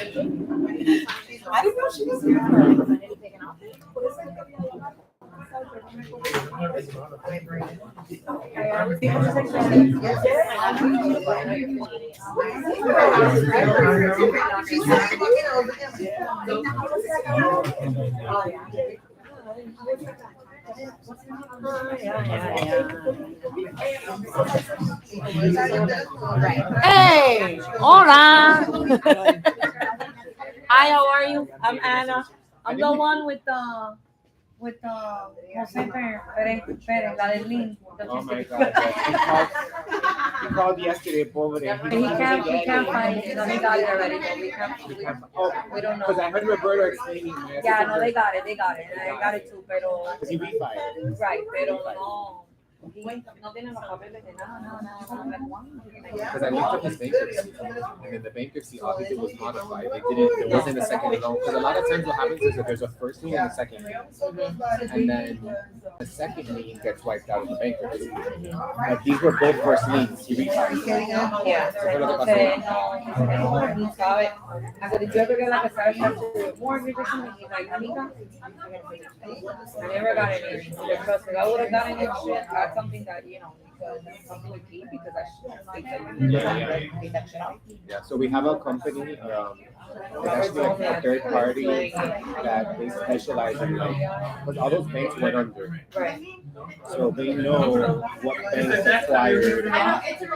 I didn't know she was here. Hey, hola. Hi, how are you? I'm Anna. I'm the one with Jose Pérez, la del link. Oh my God! Yes. He called yesterday, pobre. He can't find it. No, they got it already, but we don't know. Because I heard Roberto explaining. Yeah, no, they got it. I got it too, pero Because he refied. right, pero no. No tiene los papeles de nada. Because I looked up his bankruptcy, and in the bankruptcy, all he did was modify. There wasn't a second loan. Because a lot of times what happens is that there's a first lien and a second lien. And then the second lien gets wiped out of the bankruptcy. But these were both first liens. He refied. Yeah. No sabe. I said, did you ever get like a satisfactory mortgage or something? He's like, amiga, I never got any. Because if I would have gotten it, shit, that's something that, because it's something we keep because I should think that you take that shit out. Yeah, so we have a company, it's actually a third party that they specialize in because all those banks went under. Right. So they know what bank acquired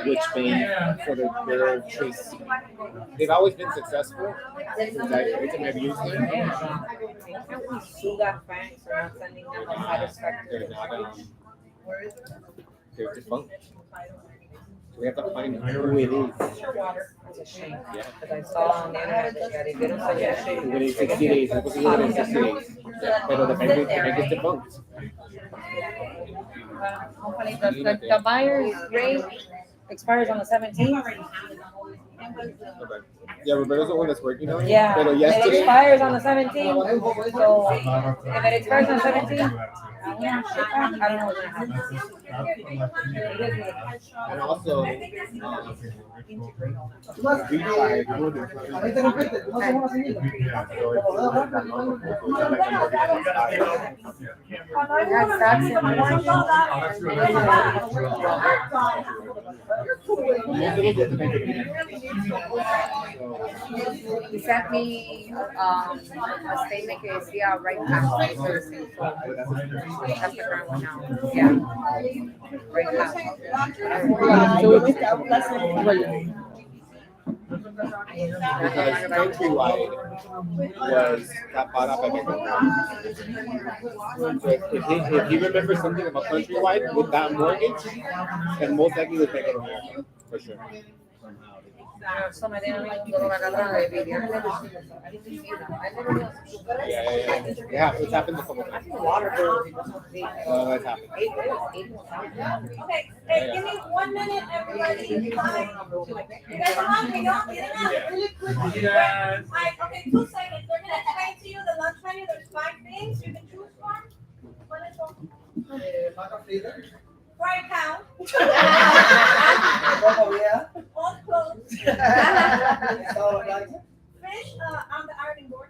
which bank, so they're traced. They've always been successful. I've used them. Can't we sue that bank for not sending them a satisfactory? They're not, they're defunct. So we have to find who it is. That's a shame. Yeah. Because I saw on the internet that they didn't send that shit. Within 60 days. It was within 60 days. Yeah. But the bank is defunct. Hopefully the buyer's rate expires on the 17th. Okay. Yeah, Roberto's the one that's working on it. Yeah, But it yesterday, expires on the 17th. So if it expires on the 17th, I don't know what's going to happen. and also, He sent me a statement que decía right now. That's the current one now. Yeah. Right now. because Countrywide got bought up by Vitrola. So if he remembers something about Countrywide with that mortgage, then most likely was Vitrola, for sure. So me tiene un dolor acá atrás de video. Yeah, it's happened a couple times. That's happened. Okay, hey, give me 1 minute, everybody. You guys are hungry, no? Get it out really quickly. Okay, 2 seconds. They're gonna explain to you the lunch menu. There's 5 things. You can choose one. What is one? Fried cow. All clothes. Fish on the ironing board.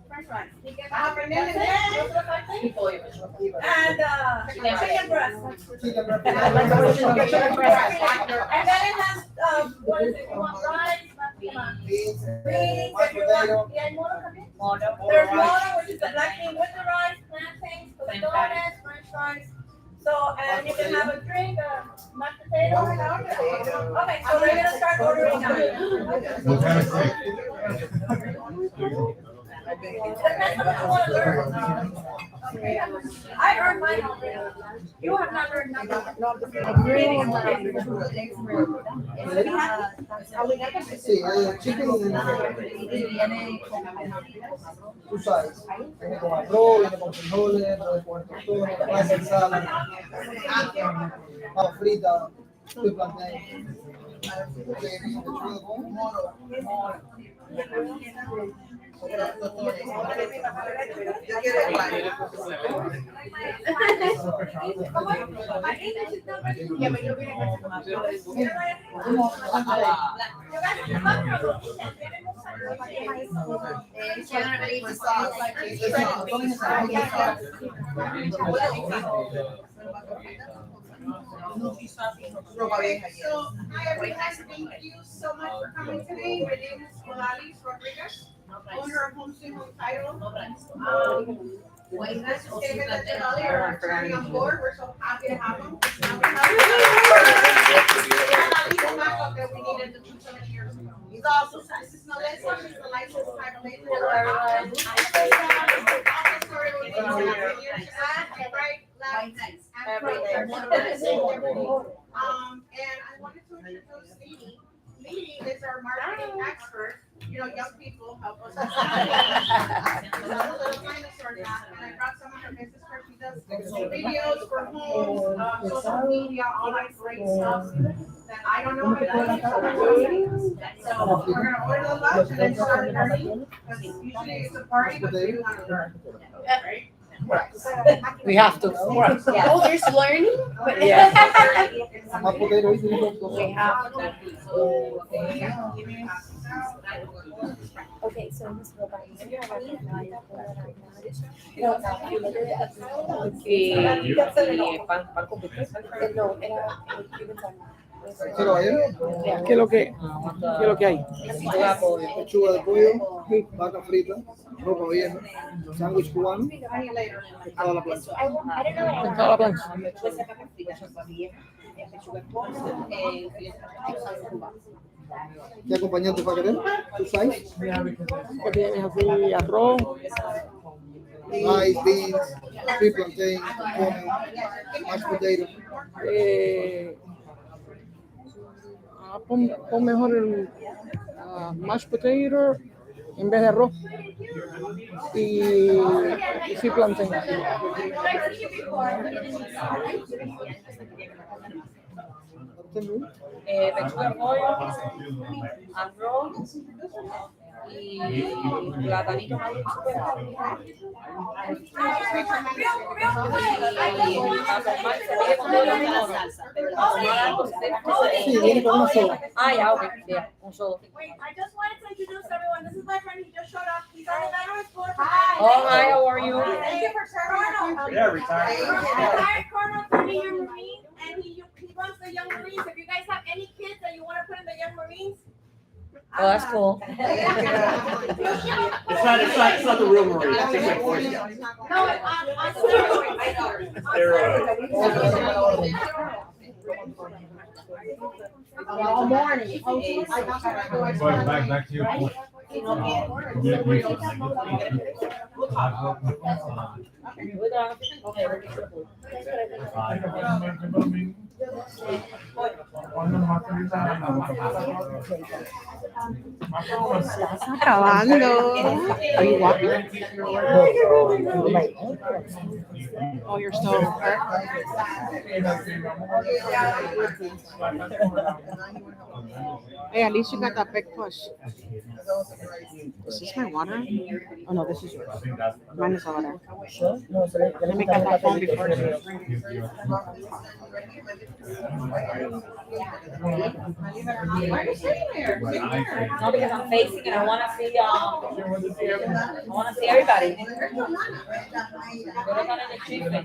French fries. And chicken breast. And then it has, what is it? You want rice? Beans, if you want. Yeah, mono. There's mono, which is the black bean with the rice, plantains, potatoes, French fries. So, and you can have a drink, mashed potato. Okay, so we're gonna start ordering now. Depends on what you want to learn. Okay. I earned mine already. You have not earned nothing. Sí, chicken tú sabes, viene con arroz, viene con frijoles, viene con tostones, pasta, ensalada, papa frita, sweet plantain. Okay, so hi everyone, thank you so much for coming today. My name is Olalis Rodriguez, owner of Home Sweet Home Title. Nice to see that Denali are attorney on board. We're so happy to have him. That we needed to do so many years ago. He's also, this is Melissa, she's the licensed title agent. Hello, everyone. And I wanted to introduce Lily. Lily is our marketing expert. You know, young people help us. She's a little dinosaur now, and I brought some of her business cards. She does videos for homes, social media, all that great stuff that I don't know how to do. So we're gonna order the lunch and then start learning, because usually it's a party, but we want to learn. Right? We have to. Yeah. Oh, there's learning? Yeah. We have to. Okay, so Miss Roba, Y pan con bistec. no, era Cuban time. ¿Quiero ayer? ¿Qué es lo que hay? Necesito de apoyo. Pechuga de pollo, vaca frita, ropa vieja, sándwich cubano, pescado a la plancha. I don't know. Pescado a la plancha. ¿Qué acompañante va a querer? ¿Tú sabes? Que tienes así arroz, Rice, beans, sweet plantain, corn, mashed potato. pon mejor el mashed potato en vez de arroz y sí plantain. Pechuga de pollo, arroz y platanito maduro. Sí, viene con una soda. Ah, ya, ok, yeah, un solo. Wait, I just wanted to introduce everyone. This is my friend. He just showed up. He's on the veteran sport. Oh, hi, how are you? Thank you for serving. Yeah, retired. Retired Colonel, 30-year Marine, and he runs the Young Marines. If you guys have any kids that you want to put in the Young Marines. Oh, that's cool. It's not the real Marines. It's like Boy Scouts. No, on steroids. All morning. Back to your Grabando. Are you walking? Oh, you're still hurt? Hey, at least you got that big push. Is this my water? Oh no, this is yours. Mine is over there. Let me get that phone before you. Why are you sitting there? Sit here. No, because I'm facing and I want to see, everybody. Pero están en el chisme.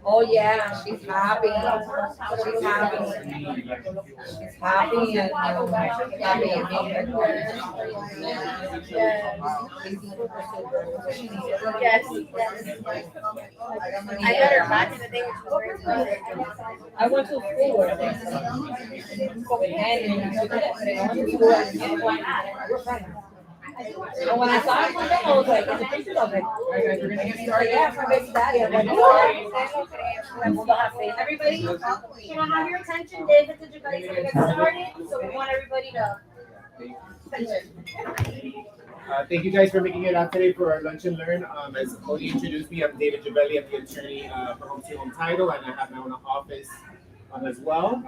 Oh yeah, she's happy. She's happy. She's happy and happy and Yes, yes. I met her back in the day when she was very young. I went to school with her. And she did, but I went to school and we're friends. And when I saw her, I was like, in the pictures, I was like, all right, guys, we're gonna get started. Yeah, for baby daddy. I'm like, Everybody, can I have your attention? David, did you guys want to get started? So we want everybody to. Thank you guys for making it out today for our lunch and learn. As Cody introduced me, I'm David Javelli. I'm the attorney for Home Sweet Home Title, and I have my own office as well.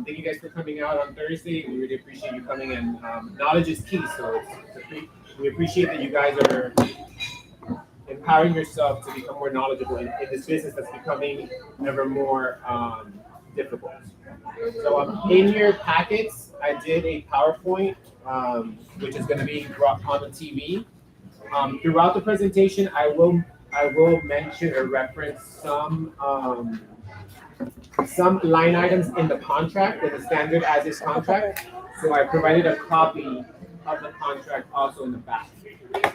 Thank you guys for coming out on Thursday. We really appreciate you coming, and knowledge is key. So we appreciate that you guys are empowering yourself to become more knowledgeable in this business that's becoming ever more difficult. So in your packets, I did a PowerPoint, which is going to be brought on the TV. Throughout the presentation, I will mention or reference some line items in the contract, in the standard as is contract. So I provided a copy of the contract also in the back,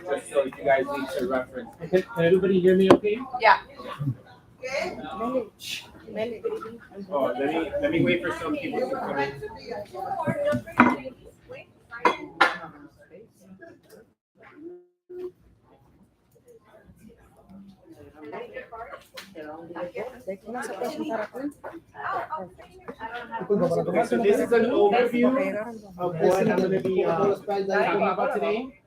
just so if you guys need to reference. Can everybody hear me okay? yeah. Oh, let me wait for some people to come in. Okay, so this is an overview of what I'm going to be talking about today.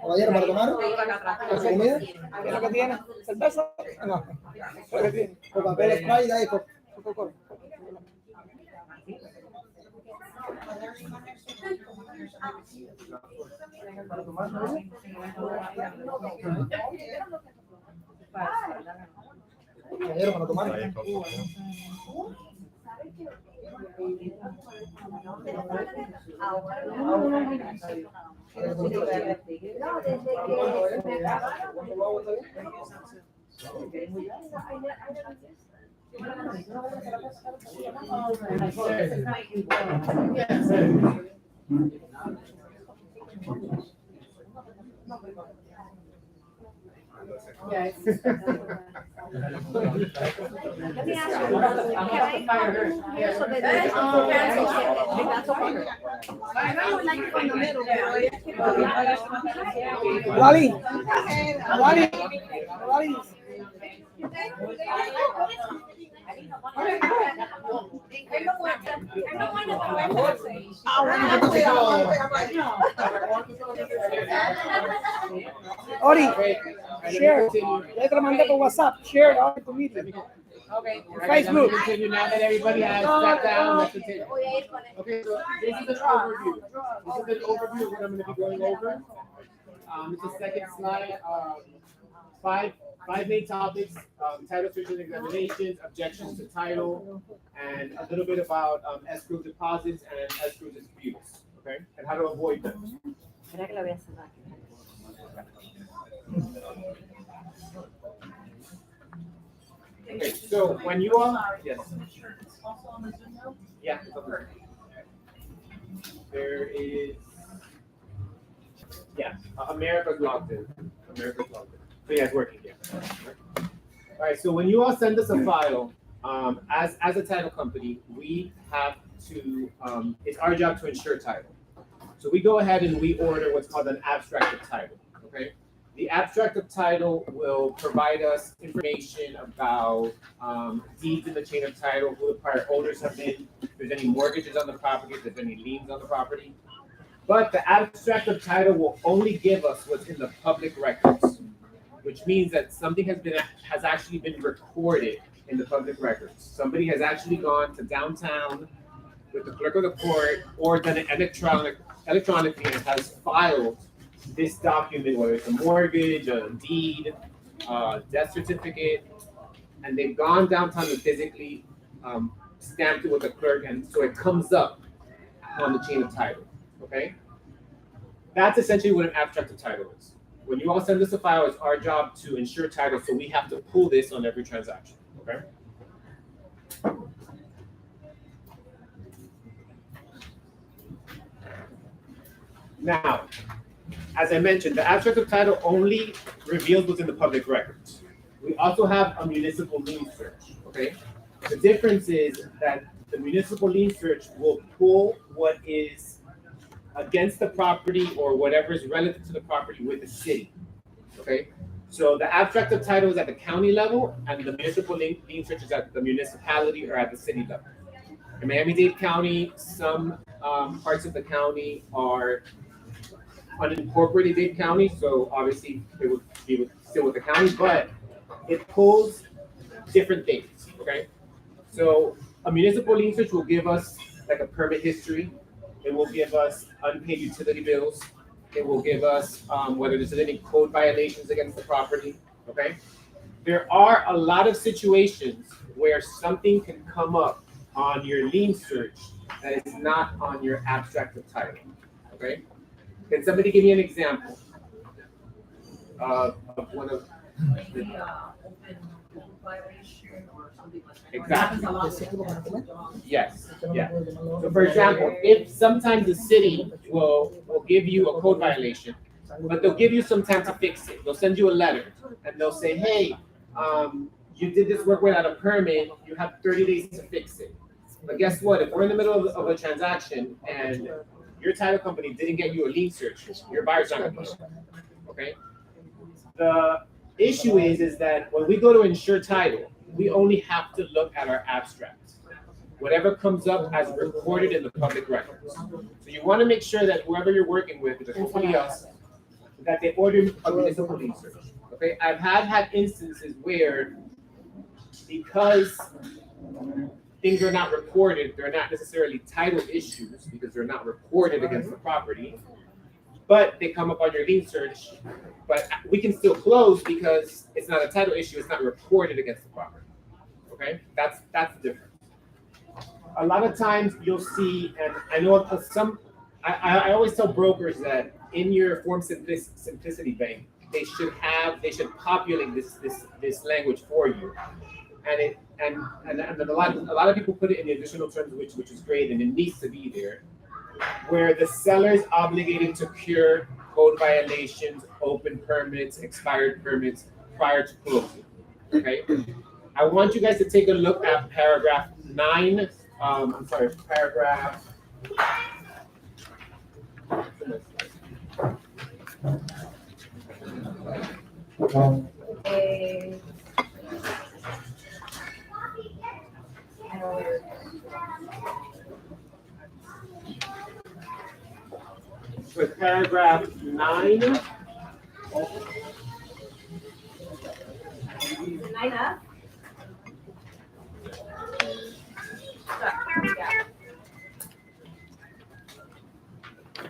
Caballero, ¿para tomar? ¿Para su comida? ¿Qué es lo que tiene? ¿Cerveza? No. ¿Qué es lo que tiene? Coca-Cola, Sprite, Diet Coke. Coca-Cola. Caballero, ¿para tomar? Yes. Wally. Ori, share. Ya te lo mandé por WhatsApp. Share ahora tu meeting. Okay. Facebook. Continue now that everybody has sat down. Let's continue. Okay, so this is an overview. This is an overview of what I'm going to be going over. It's the second slide. Five main topics: title search and examinations, objections to title, and a little bit about escrow deposits and escrow disputes. Okay, and how to avoid them. Okay, so when you all yes, yeah, it's on there. There is America's logged in. America's logged in. So yeah, it's working. Yeah. All right. So when you all send us a file, as a title company, we have to. It's our job to ensure title. So we go ahead and we order what's called an abstract of title. Okay. The abstract of title will provide us information about deeds in the chain of title, who the prior owners have been, if there's any mortgages on the property, if there's any liens on the property. But the abstract of title will only give us what's in the public records, which means that something has actually been recorded in the public records. Somebody has actually gone to downtown with the clerk of the court or done it electronically and has filed this document, whether it's a mortgage, a deed, death certificate, and they've gone downtown and physically stamped it with the clerk, and so it comes up on the chain of title. Okay. That's essentially what an abstract of title is. When you all send us a file, it's our job to ensure title, so we have to pull this on every transaction, okay? Now, as I mentioned, the abstract of title only reveals what's in the public records. We also have a municipal lien search, okay? The difference is that the municipal lien search will pull what is against the property or whatever is relative to the property with the city, okay? So the abstract of title is at the county level, and the municipal lien search is at the municipality or at the city level. In Miami-Dade County, some parts of the county are unincorporated Dade County, so obviously it would be still with the county, but it pulls different things, okay? So a municipal lien search will give us like a permit history. It will give us unpaid utility bills. It will give us whether there's any code violations against the property, okay? There are a lot of situations where something can come up on your lien search that is not on your abstract of title, okay? Can somebody give me an example of one of the, exactly? Yes, yeah. So for example, if sometimes the city will give you a code violation, but they'll give you some time to fix it. They'll send you a letter and they'll say, hey, you did this work without a permit, you have 30 days to fix it. But guess what? If we're in the middle of a transaction and your title company didn't get you a lien search, your buyer's not gonna pay. Okay? The issue is that when we go to insure title, we only have to look at our abstracts. Whatever comes up as recorded in the public records. So you want to make sure that whoever you're working with, or somebody else, that they order a municipal lien search. Okay? I've had instances where because things are not recorded, they're not necessarily title issues because they're not recorded against the property, but they come up on your lien search, but we can still close because it's not a title issue, it's not recorded against the property, okay? That's the difference. A lot of times you'll see, and I know I always tell brokers that in your form simplicity bank, they should populate this language for you. And a lot of people put it in the additional terms, which is great, and it needs to be there, where the seller is obligated to cure code violations, open permits, expired permits prior to closing. Okay, I want you guys to take a look at paragraph 9. Paragraph. With paragraph 9. 9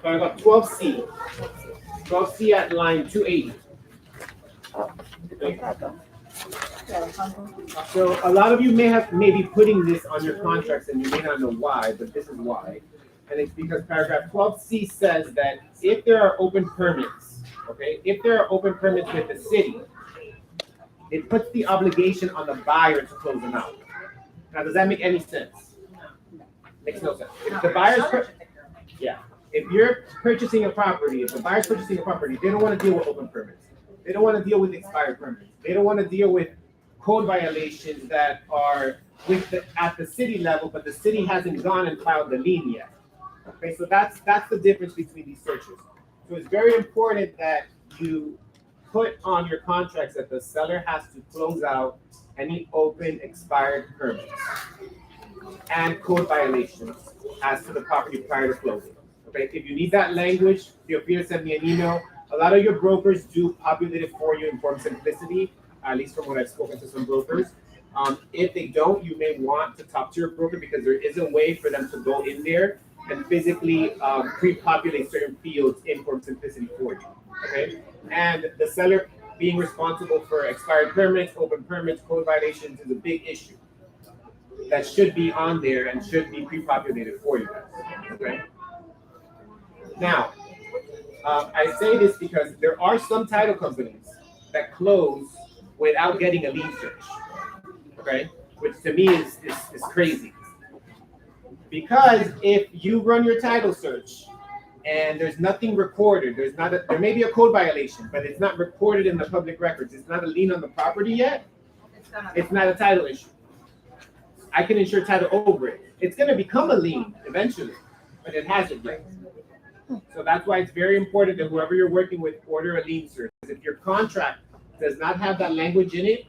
Paragraph 12C. 12C at line 280. So a lot of you may be putting this on your contracts and you may not know why, but this is why. And it's because paragraph 12C says that if there are open permits, okay, if there are open permits with the city, it puts the obligation on the buyer to close them out. Now, does that make any sense? Makes no sense. If the buyer's if you're purchasing a property, if the buyer's purchasing a property, they don't want to deal with open permits. They don't want to deal with expired permits. They don't want to deal with code violations that are at the city level, but the city hasn't gone and filed the lien yet. Okay, so that's the difference between these searches. So it's very important that you put on your contracts that the seller has to close out any open expired permits and code violations as to the property prior to closing. Okay, if you need that language, feel free to send me an email. A lot of your brokers do populate it for you in form simplicity, at least from what I've spoken to some brokers. If they don't, you may want to talk to your broker because there is a way for them to go in there and physically pre-populate certain fields in form simplicity for you. Okay, and the seller being responsible for expired permits, open permits, code violations is a big issue that should be on there and should be pre-populated for you guys. Okay. Now, I say this because there are some title companies that close without getting a lien search. Okay, which to me is crazy. Because if you run your title search and there's nothing recorded, there may be a code violation, but it's not recorded in the public records. It's not a lien on the property yet. It's not a title issue. I can insure title over it. It's going to become a lien eventually, but it hasn't yet. So that's why it's very important that whoever you're working with order a lien search. If your contract does not have that language in it,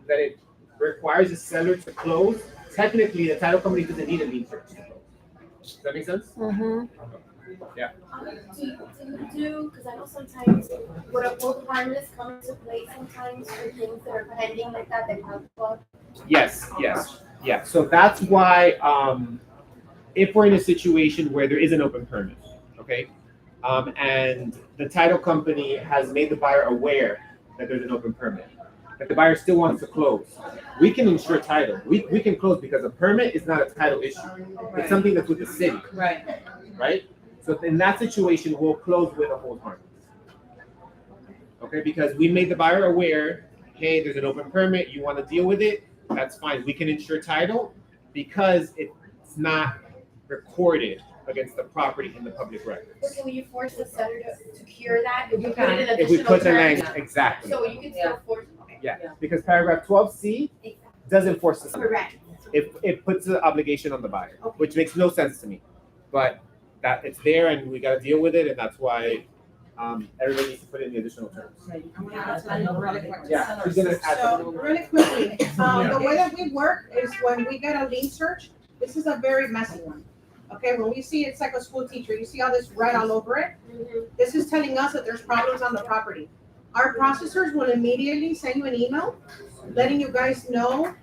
that it requires the seller to close, technically the title company doesn't need a lien search to close. Does that make sense? Mm-hmm. Yeah. Do you do, because I know sometimes would a hold harmless come into play sometimes for things that are pending like that have club? Yes. Yeah. So that's why if we're in a situation where there is an open permit, okay, and the title company has made the buyer aware that there's an open permit, but the buyer still wants to close, we can insure title. We can close because a permit is not a title issue. It's something that's with the city, right? So in that situation, we'll close with a hold harmless. Okay, because we made the buyer aware, hey, there's an open permit, you want to deal with it, that's fine. We can insure title because it's not recorded against the property in the public records. So can you force the seller to cure that if you You put can. it in If we additional put the terms? language, exactly. So you can still force, okay. Yeah, Yeah. because paragraph 12C doesn't force the seller. Correct. It puts the obligation on the buyer, which makes no sense to me. But that it's there and we got to deal with it, and that's why everybody needs to put in the additional terms. Yeah, who's gonna add So, something? really quickly, the way that we work is when we get a lien search, this is a very messy one. Okay, when we see it's like a school teacher, you see all this red all over it? This is telling us that there's problems on the property. Our processors will immediately send you an email letting you guys know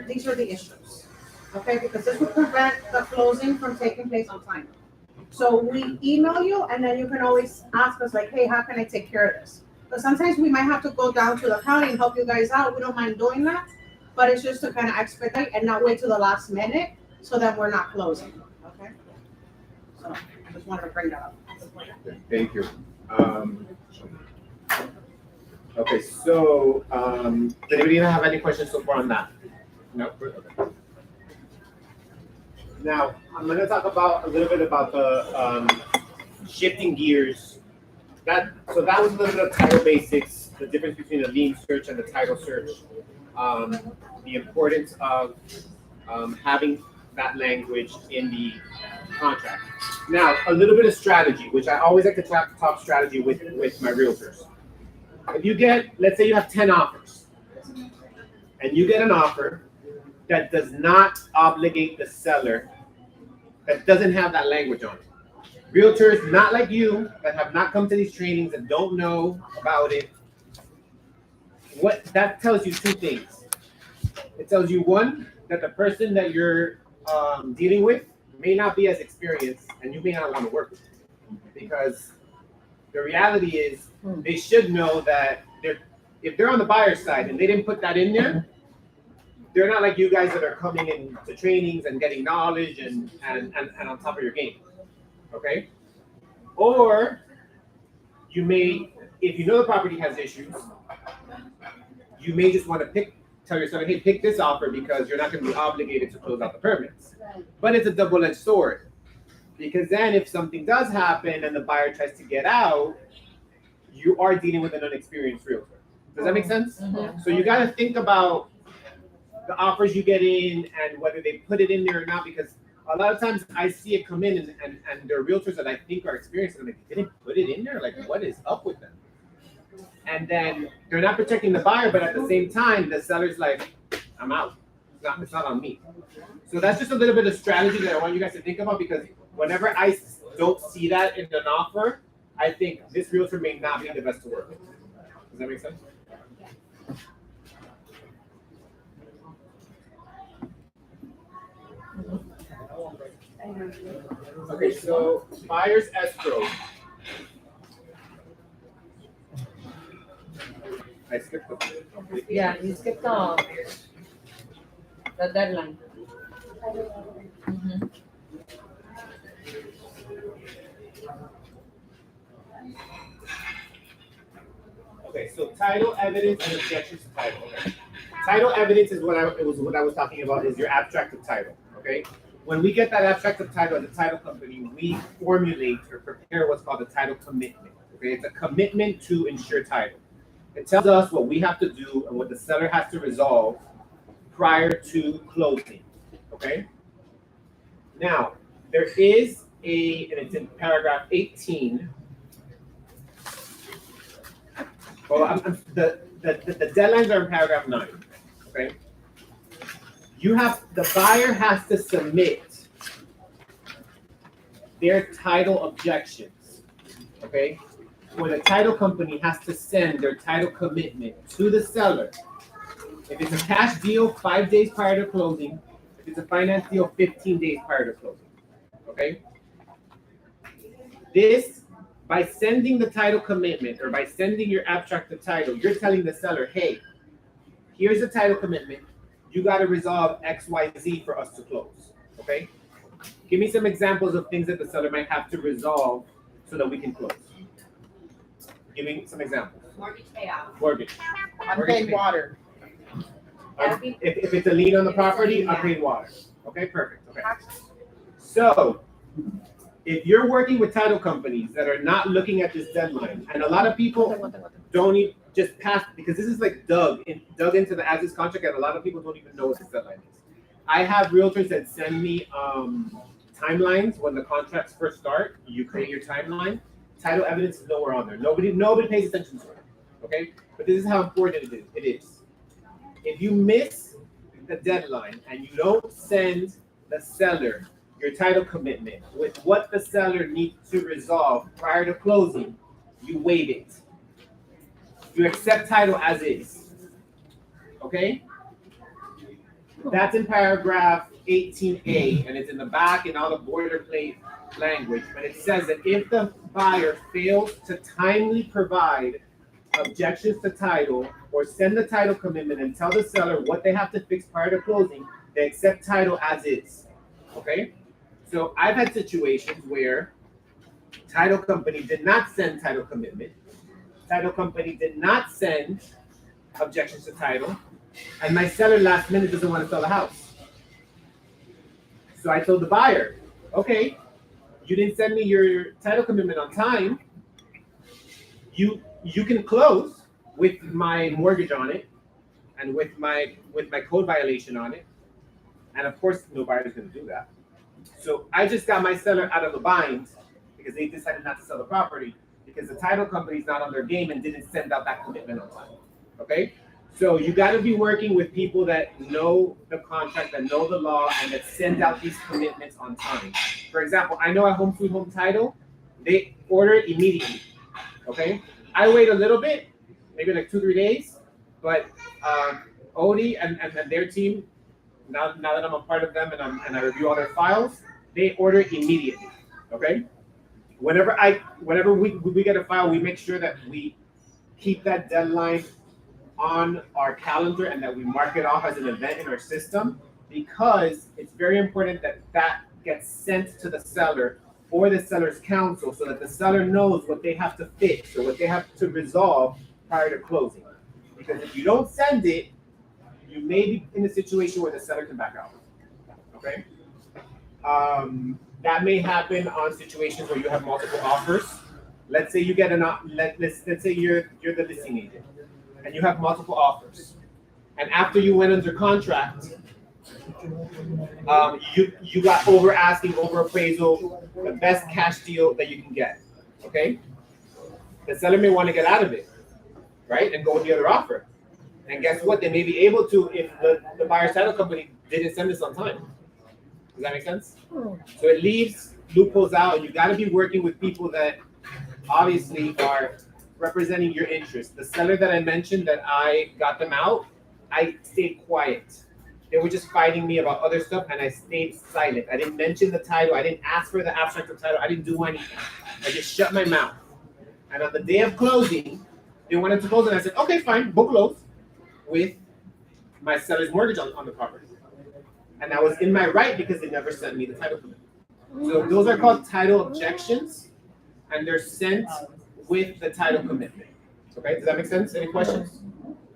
these are the issues. Okay, because this will prevent the closing from taking place on time. So we email you and then you can always ask us like, hey, how can I take care of this? But sometimes we might have to go down to the county and help you guys out. We don't mind doing that, but it's just to kind of expedite and not wait till the last minute so that we're not closing, okay? So I just wanted to bring that up. Thank you. Okay, so does anybody have any questions so far on that? No? Okay. Now, I'm going to talk about a little bit about the shifting gears. So that was a little bit of title basics, the difference between a lien search and a title search, the importance of having that language in the contract. Now, a little bit of strategy, which I always like to talk strategy with my realtors. If you get, let's say you have 10 offers, and you get an offer that does not obligate the seller, that doesn't have that language on it. Realtors not like you that have not come to these trainings and don't know about it, what that tells you two things. It tells you one, that the person that you're dealing with may not be as experienced and you may not want to work with them. Because the reality is they should know that if they're on the buyer side and they didn't put that in there, they're not like you guys that are coming into trainings and getting knowledge and on top of your game. Okay? Or you may, if you know the property has issues, you may just want to tell yourself, hey, pick this offer because you're not going to be obligated to close out the permits. But it's a double-edged sword. Because then if something does happen and the buyer tries to get out, you are dealing with an unexperienced realtor. Does that make sense? Mm-hmm. So you got to think about the offers you get in and whether they put it in there or not, because a lot of times I see it come in and there are realtors that I think are experienced and I'm like, they didn't put it in there? Like, what is up with them? And then they're not protecting the buyer, but at the same time, the seller's like, I'm out. It's not on me. So that's just a little bit of strategy that I want you guys to think about, because whenever I don't see that in an offer, I think this realtor may not be the best to work with. Does that make sense? Okay, so buyer's escrow. I skipped the. Yeah, you skipped the deadline. Mm-hmm. Okay, so title evidence and objections to title. Okay. Title evidence is what I was talking about, is your abstract of title. Okay. When we get that abstract of title as a title company, we formulate or prepare what's called a title commitment. Okay, it's a commitment to ensure title. It tells us what we have to do and what the seller has to resolve prior to closing. Okay. Now, there is and it's in paragraph 18. Well, the deadlines are in paragraph 9. Okay. The buyer has to submit their title objections. Okay. Or the title company has to send their title commitment to the seller. If it's a cash deal, 5 days prior to closing. If it's a finance deal, 15 days prior to closing. Okay. This, by sending the title commitment or by sending your abstract of title, you're telling the seller, hey, here's the title commitment. You got to resolve X, Y, Z for us to close. Okay. Give me some examples of things that the seller might have to resolve so that we can close. Give me some examples. Mortgage payout. Mortgage. Unpaid water. If it's a lien on the property, unpaid water. Okay, perfect. Okay. So, if you're working with title companies that are not looking at this deadline, and a lot of people don't even just pass, because this is like dug into the as-is contract, and a lot of people don't even know what this deadline is. I have realtors that send me timelines when the contracts first start. You create your timeline. Title evidence is nowhere on there. Nobody pays attention to it. Okay, but this is how important it is. If you miss the deadline and you don't send the seller your title commitment with what the seller needs to resolve prior to closing, you waive it. You accept title as is. Okay? That's in paragraph 18A, and it's in the back in all the boilerplate language, but it says that if the buyer fails to timely provide objections to title or send the title commitment and tell the seller what they have to fix prior to closing, they accept title as is. Okay? So I've had situations where title company did not send title commitment, title company did not send objections to title, and my seller last minute doesn't want to sell the house. So I told the buyer, okay, you didn't send me your title commitment on time. You can close with my mortgage on it and with my code violation on it. And of course, no buyer is going to do that. So I just got my seller out of the bind because they decided not to sell the property because the title company is not on their game and didn't send out that commitment on time. Okay? So you got to be working with people that know the contract, that know the law, and that send out these commitments on time. For example, I know at Home Sweet Home Title, they order it immediately. Okay? I wait a little bit, maybe like 2-3 days, but Odie and their team, now that I'm a part of them and I review all their files, they order it immediately. Okay? Whenever we get a file, we make sure that we keep that deadline on our calendar and that we mark it off as an event in our system, because it's very important that that gets sent to the seller or the seller's counsel so that the seller knows what they have to fix or what they have to resolve prior to closing. Because if you don't send it, you may be in a situation where the seller can back out. Okay? That may happen on situations where you have multiple offers. Let's say you get let's say you're the listing agent and you have multiple offers. And after you went under contract, you got over asking, over appraisal, the best cash deal that you can get. Okay? The seller may want to get out of it, right? And go with the other offer. And guess what? They may be able to if the buyer's title company didn't send this on time. Does that make sense? So it leaves loopholes out, and you got to be working with people that obviously are representing your interests. The seller that I mentioned that I got them out, I stayed quiet. They were just fighting me about other stuff, and I stayed silent. I didn't mention the title. I didn't ask for the abstract of title. I didn't do anything. I just shut my mouth. And on the day of closing, they wanted to close, and I said, okay, fine, we'll close with my seller's mortgage on the property. And I was in my right because they never sent me the title commitment. So those are called title objections, and they're sent with the title commitment. Okay, does that make sense? Any questions?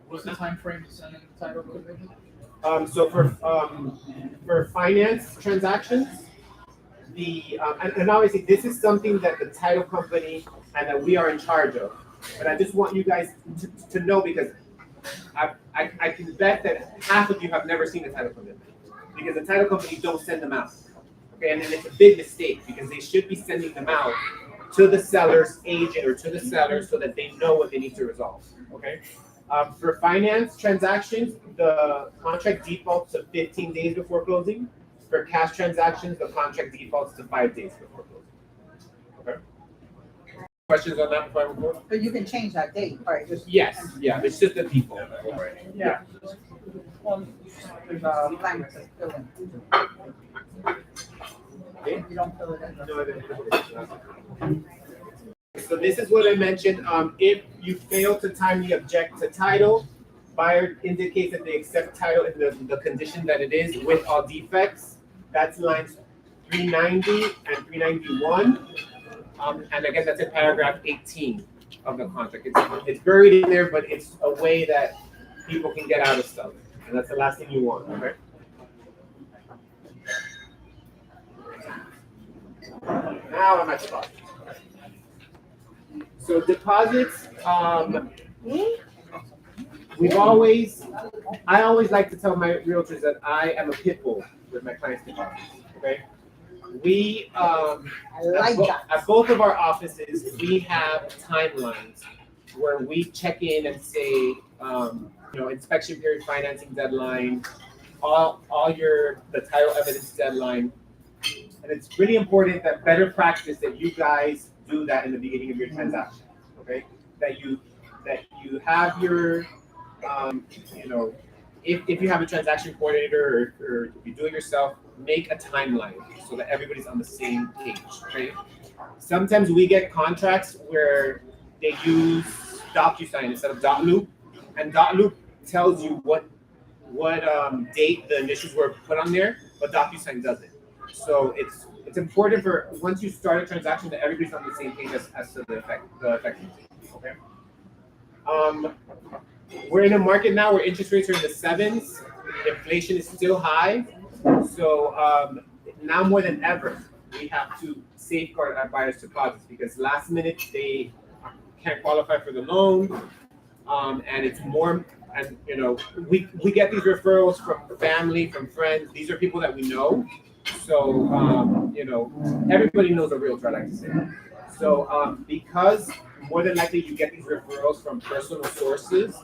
What's the time frame to send in the title commitment? So for finance transactions, and obviously this is something that the title company and that we are in charge of. But I just want you guys to know, because I can bet that half of you have never seen a title commitment, because the title company don't send them out. Okay, and then it's a big mistake, because they should be sending them out to the seller's agent or to the seller so that they know what they need to resolve. Okay. For finance transactions, the contract defaults to 15 days before closing. For cash transactions, the contract defaults to 5 days before closing. Okay. Questions on that before I move on? But you can change that date, right? Just Yes. Yeah. It's just the default. yeah. There's a blank that says fill in. If you don't fill it in. So this is what I mentioned. If you fail to timely object to title, buyer indicates that they accept title in the condition that it is with all defects. That's lines 390 and 391. And again, that's in paragraph 18 of the contract. It's buried in there, but it's a way that people can get out of stuff. And that's the last thing you want, okay? Now I'm at deposits. So deposits, I always like to tell my realtors that I am a pit bull with my clients' deposits, okay? We, at both of our offices, we have timelines where we check in and say, inspection period, financing deadline, the title evidence deadline. And it's really important that better practice that you guys do that in the beginning of your transaction, okay? That you have your, if you have a transaction coordinator or if you do it yourself, make a timeline so that everybody's on the same page, okay? Sometimes we get contracts where they use DocuSign instead of .loop, and .loop tells you what date the initials were put on there, but DocuSign doesn't. So it's important for once you start a transaction that everybody's on the same page as to the effective date, okay? We're in a market now where interest rates are in the 7s, inflation is still high, so now more than ever we have to safeguard our buyers' deposits, because last minute they can't qualify for the loan, and it's more. And we get these referrals from family, from friends. These are people that we know. So everybody knows a realtor, I like to say. So because more than likely you get these referrals from personal sources,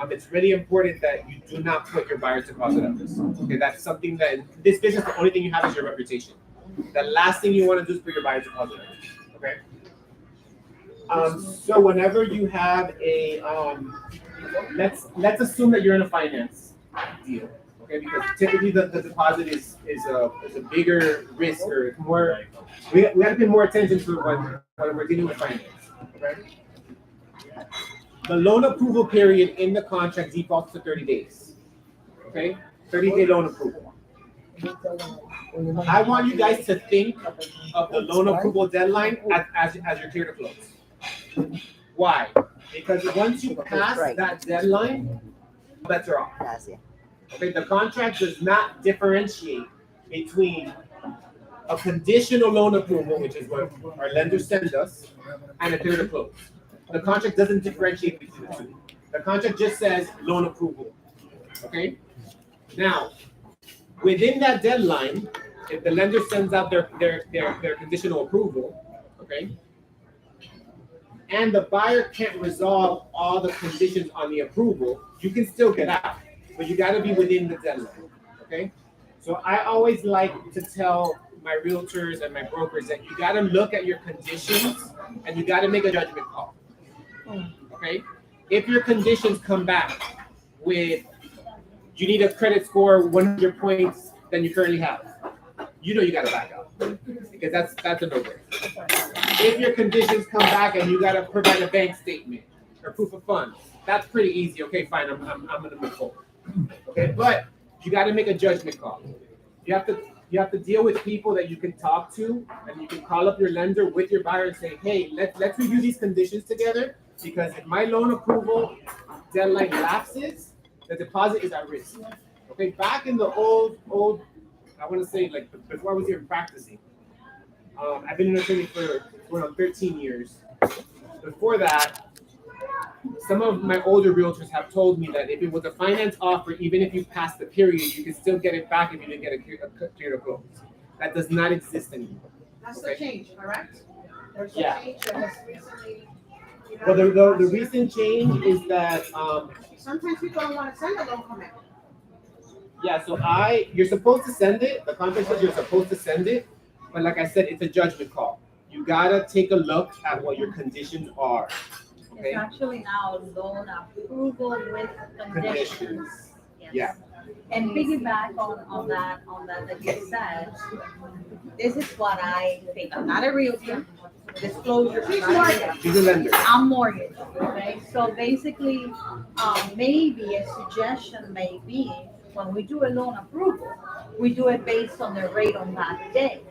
it's really important that you do not put your buyer's deposit at risk. Okay, that's something that in this business, the only thing you have is your reputation. The last thing you want to do is put your buyer's deposit at risk. Okay. So whenever you have a let's assume that you're in a finance deal, okay? Because typically the deposit is a bigger risk, or more. We have to pay more attention to when we're dealing with finance. Okay. The loan approval period in the contract defaults to 30 days. Okay, 30-day loan approval. I want you guys to think of the loan approval deadline as you're clear to close. Why? Because once you pass that deadline, bets are off. Okay, the contract does not differentiate between a conditional loan approval, which is what our lenders send us, and a clear to close. The contract doesn't differentiate between the two. The contract just says loan approval. Okay? Now, within that deadline, if the lender sends out their conditional approval, okay, and the buyer can't resolve all the conditions on the approval, you can still get out, but you got to be within the deadline, okay? So I always like to tell my realtors and my brokers that you got to look at your conditions and you got to make a judgment call, okay? If your conditions come back with you need a credit score 100 points than you currently have, you got to back out, because that's a no-brainer. If your conditions come back and you got to provide a bank statement or proof of funds, that's pretty easy. Okay, fine, I'm going to move forward. Okay, but you got to make a judgment call. You have to deal with people that you can talk to, and you can call up your lender with your buyer and say, hey, let's review these conditions together, because if my loan approval deadline lapses, the deposit is at risk. Okay, back in the old, I want to say like before I was here practicing, I've been an attorney for going on 13 years. Before that, some of my older realtors have told me that if it was a finance offer, even if you passed the period, you can still get it back if you didn't get a clear to close. That does not exist anymore. That's the change, correct? There's a Yeah. change that has recently. Well, the recent change is that Sometimes people don't want to send a loan comment. yeah, so you're supposed to send it. The contract says you're supposed to send it, but like I said, it's a judgment call. You gotta take a look at what your conditions are. Okay. It's actually now loan approval with conditions. Yes. Yeah. And piggyback on that you said, this is what I think. I'm not a realtor. Disclosure. I'm not a realtor. She's a lender. I'm mortgage, okay? So basically, maybe a suggestion may be when we do a loan approval, we do it based on the rate on that day.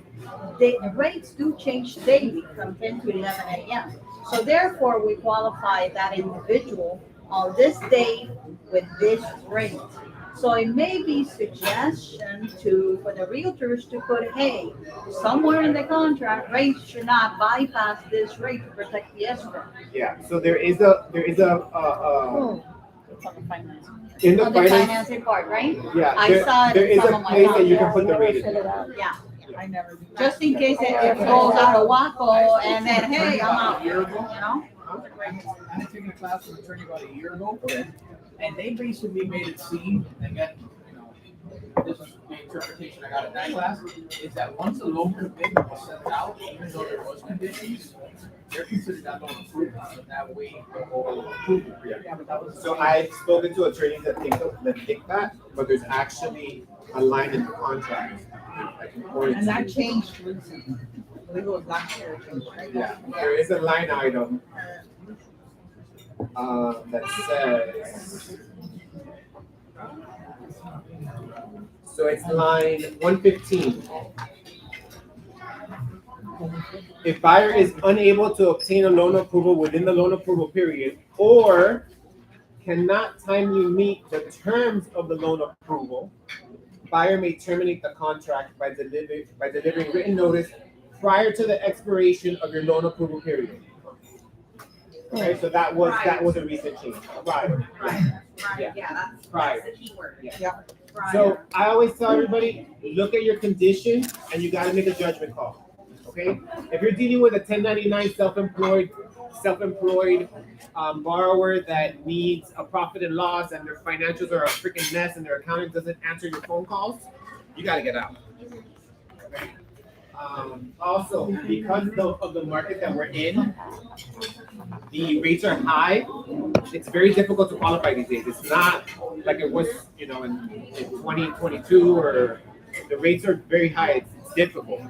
The rates do change daily from 10 to 11 a.m. So therefore, we qualify that individual on this day with this rate. So it may be suggestion for the realtors to put, hey, somewhere in the contract, rates should not bypass this rate to protect the escrow. Yeah. So there is a It's on the finance. in the On the finance. financing part, right? Yeah. I saw it there in is some a of my place that you can documents. put the rate in. Yeah, I never did. just in case it goes out of wacko and then, hey, I'm out, A year ago, you know? I had taken a class from an attorney about a year ago, and they basically made it seem, and again, this is the interpretation I got in that class, is that once a loan commitment was sent out, even though there was conditions, they're considered that loan approved, so that way the whole approval. Yeah, but that was. So I've spoken to attorneys that think that, but there's actually a line in the contract. I can point And that to. changed recently. I believe it was last year, it changed, right? Yeah, there is a line item that says. So it's line 115. If buyer is unable to obtain a loan approval within the loan approval period or cannot timely meet the terms of the loan approval, buyer may terminate the contract by delivering written notice prior to the expiration of your loan approval period. Okay, so that was a recent change. Prior. Yeah. That's Prior. the key word. Yeah. So I always tell everybody, look at your condition and you gotta make a judgment call. Okay? If you're dealing with a 1099 self-employed borrower that needs a profit and loss and their financials are a freaking mess and their accountant doesn't answer your phone calls, you gotta get out. Okay? Also, because of the market that we're in, the rates are high. It's very difficult to qualify these days. It's not like it was, in 2022, or the rates are very high. It's difficult.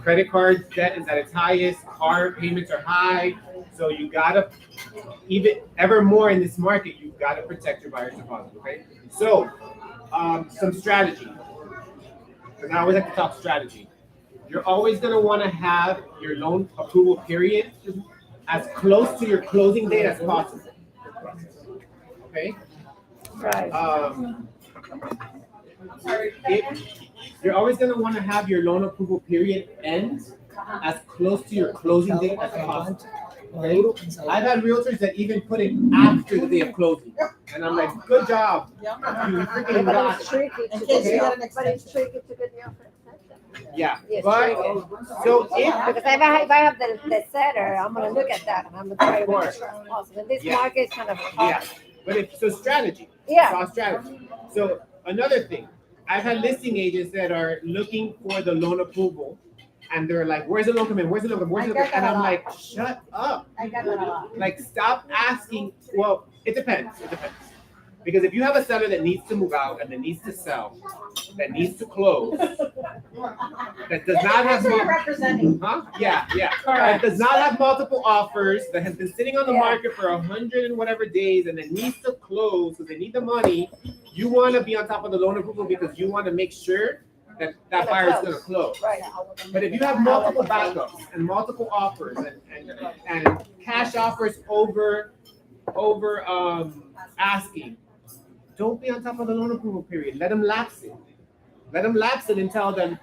Credit card debt is at its highest. Car payments are high. So you gotta, even ever more in this market, you gotta protect your buyer's deposit. Okay. So, some strategy. Because I always like to talk strategy. You're always going to want to have your loan approval period as close to your closing date as possible. Okay? Right. You're always going to want to have your loan approval period end as close to your closing date as possible. Okay? I've had realtors that even put it after the day of closing. And I'm like, good job. You freaking got it. In case you got an But it's tricky to get the offer. Yeah, Yes, but so if Because if I have the setter, I'm gonna look at that and I'm gonna try to make sure it's possible. And this Yeah. market is kind of hard. yeah, but if strategy. Yeah. It's all strategy. So another thing, I've had listing agents that are looking for the loan approval, and they're like, "Where's the loan coming? Where's the loan coming? Where's the loan?" And I'm like, "Shut up! I got that a lot. Like, stop asking." Well, it depends. It depends. Because if you have a seller that needs to move out and that needs to sell, that needs to close, that does not have representing. that does not have multiple offers, that has been sitting on the market for 100 and whatever days, and that needs to close because they need the money, you want to be on top of the loan approval because you want to make sure that buyer is gonna close. Right. But if you have multiple backups and multiple offers and cash offers over asking, don't be on top of the loan approval period. Let them lapse it. Let them lapse it and tell them,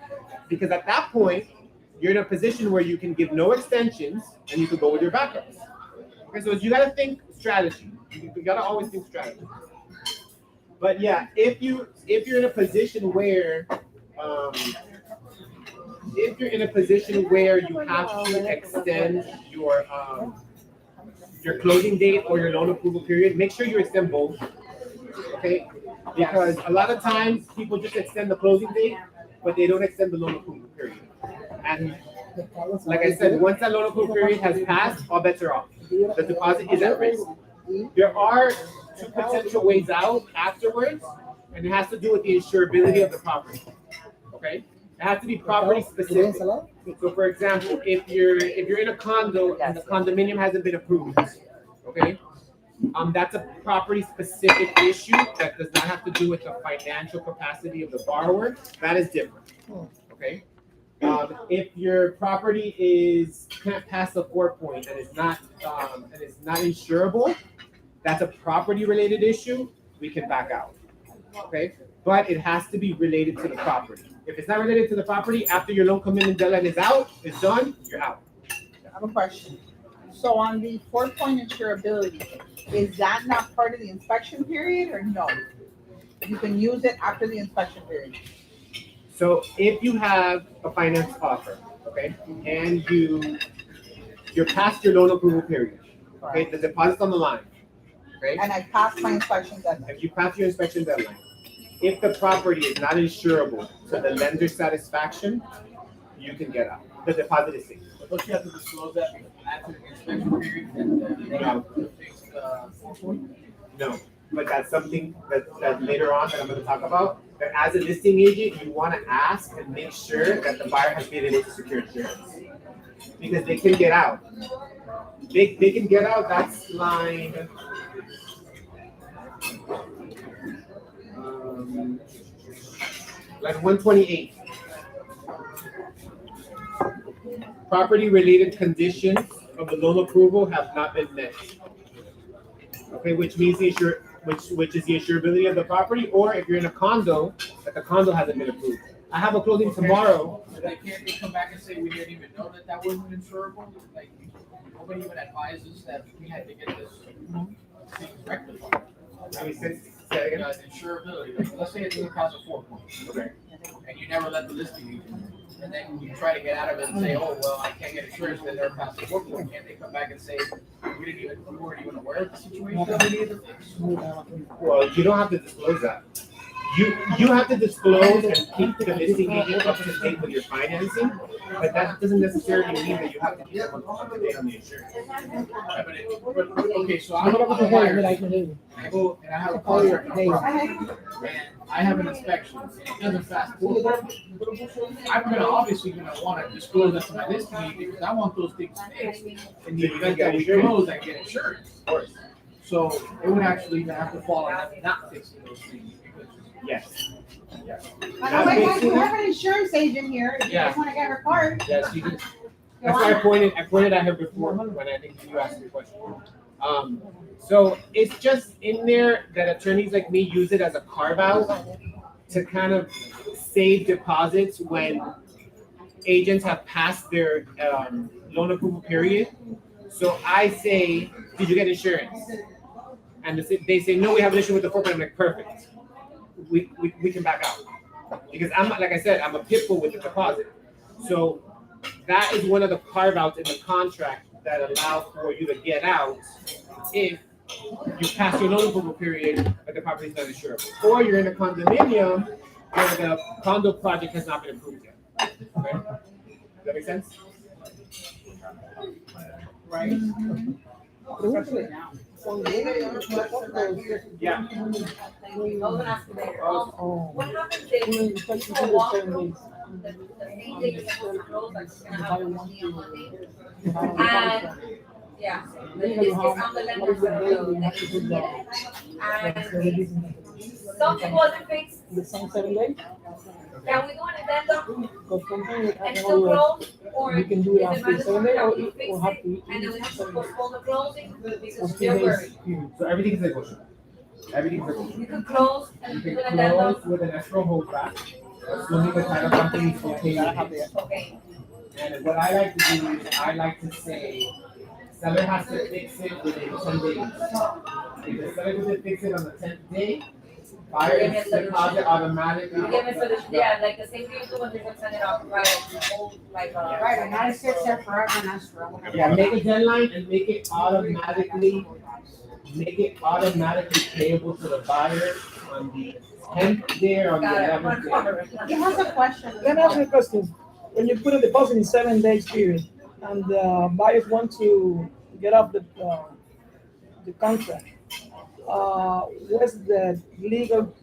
because at that point, you're in a position where you can give no extensions and you can go with your backups. Okay, so you gotta think strategy. You gotta always think strategy. But yeah, if you're in a position where you have to extend your closing date or your loan approval period, make sure you extend both. Okay? Because a lot of times people just extend the closing date, but they don't extend the loan approval period. And like I said, once that loan approval period has passed, all bets are off. The deposit is at risk. There are two potential ways out afterwards, and it has to do with the insurability of the property. Okay? It has to be property specific. So for example, if you're in a condo and the condominium hasn't been approved, okay? That's a property specific issue that does not have to do with the financial capacity of the borrower. That is different. Okay? If your property can't pass the 4-point and is not insurable, that's a property related issue. We can back out. Okay? But it has to be related to the property. If it's not related to the property, after your loan commitment deadline is done, you're out. I have a question. So on the 4-point insurability, is that not part of the inspection period or no? You can use it after the inspection period. So if you have a finance offer, okay, and you're past your loan approval period, okay, the deposit's on the line, okay? And I passed my inspection deadline. If you pass your inspection deadline, if the property is not insurable to the lender's satisfaction, you can get out. The deposit is safe. Don't you have to disclose that after the inspection period and fix the 4-point? No, but that's something that later on that I'm going to talk about. That as a listing agent, you want to ask and make sure that the buyer has been able to secure insurance, because they can get out. They can get out. That's line. Like 128. Property-related conditions of the loan approval have not been met. Okay, which means which is the insurability of the property, or if you're in a condo, that the condo hasn't been approved. I have a closing tomorrow. Can't they come back and say we didn't even know that wasn't insurable? Like nobody even advises that we had to get this thing rectified. I mean, say again? Insurability. Like, let's say it doesn't pass a 4-point. Okay. And you never let the listing agent. And then you try to get out of it and say, oh, well, I can't get insurance, then they're past the 4-point. Can't they come back and say, we weren't even aware of the situation that we needed to fix? Well, you don't have to disclose that. You have to disclose and keep the listing agent up to date with your financing, but that doesn't necessarily mean that you have to keep them up to date on the insurance. Okay, so I'm a buyer, and I go and I have a contract on property, and I have an inspection, and it doesn't pass the 4-point. I'm obviously want to disclose that to my listing agent because I want those things fixed in the event that we close and get insurance. Of course. So it would actually even have to fall on them not fixing those things. Yes. By the way, guys, we have an insurance agent here. If you Yeah. guys want to get her card. Yes, you do. That's why I pointed at her before when I think you asked me a question. So it's just in there that attorneys like me use it as a carve out to kind of save deposits when agents have passed their loan approval period. So I say, did you get insurance? And they say, no, we have an issue with the 4-point. I'm like, perfect. We can back out. Because like I said, I'm a pit bull with the deposit. So that is one of the carve outs in the contract that allow for you to get out if you pass your loan approval period, but the property is not insurable. Or you're in a condominium where the condo project has not been approved yet. Okay? Does that make sense? Right? Yeah. What happens if people walk through the DJ closed, like, and yeah, this is on the lender and something wasn't fixed. The same 7 days? Can we do an addendum Because sometimes and still close, or you is can do it it after mandatory 7 days that or we fix have it to. and then we have to postpone the closing because 14 they're days worried? period. So everything's negotiable. Everything's negotiable. You could close You and do can an addendum. close with an escrow holdback, assuming the title company is okay with it. Okay. And what I like to do is I like to say, seller has to fix it within 10 days. If the seller doesn't fix it on the 10th day, buyer's deposit automatically. You give me for this, yeah, like the same thing you do when they're gonna send it off, right? Right, and now it sits there forever and that's forever. Yeah, make a deadline and make it automatically payable to the buyer on the 10th day or on the 11th day. He has a question. Let me ask you a question. When you put a deposit in 7 days period and buyers want to get off the contract, what's the legal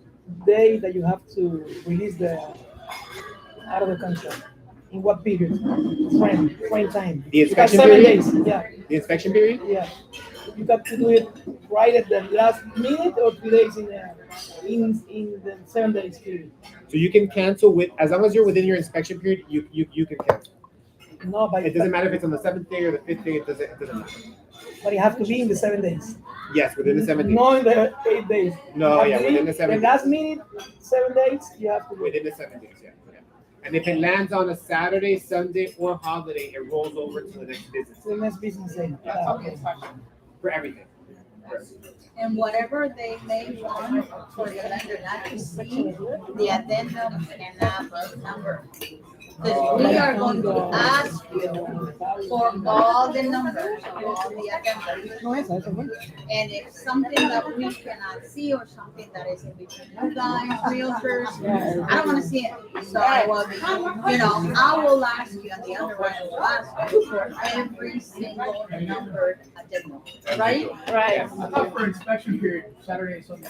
day that you have to release out of the contract? In what period? Frame time. The You got inspection 7 period? days. Yeah, The inspection period? yeah. You got to do it right at the last minute or 2 days in the 7 days period. So you can cancel as long as you're within your inspection period, you can cancel. No, but It doesn't matter if it's on the 7th day or the 5th day, it doesn't matter. But you have to be in the 7 days. Yes, within the 7 days. Not in the 8 days. No, You yeah, have to within be the 7 the last minute, 7 days, you have to do it. Within the 7 days, yeah. And if it lands on a Saturday, Sunday, or holiday, it rolls over to the next business The next business day. for everything. And whatever they may want for the lender not to see, the addendum cannot be numbered. Because we are going to ask you for all the numbers of all the addendums. And if something that we cannot see or something that is in between you guys, realtors, I don't want to see it. So I will be, I will ask you, and the underwriter will ask you for every single numbered addendum, right? Right. I thought for inspection period, Saturday, Sunday.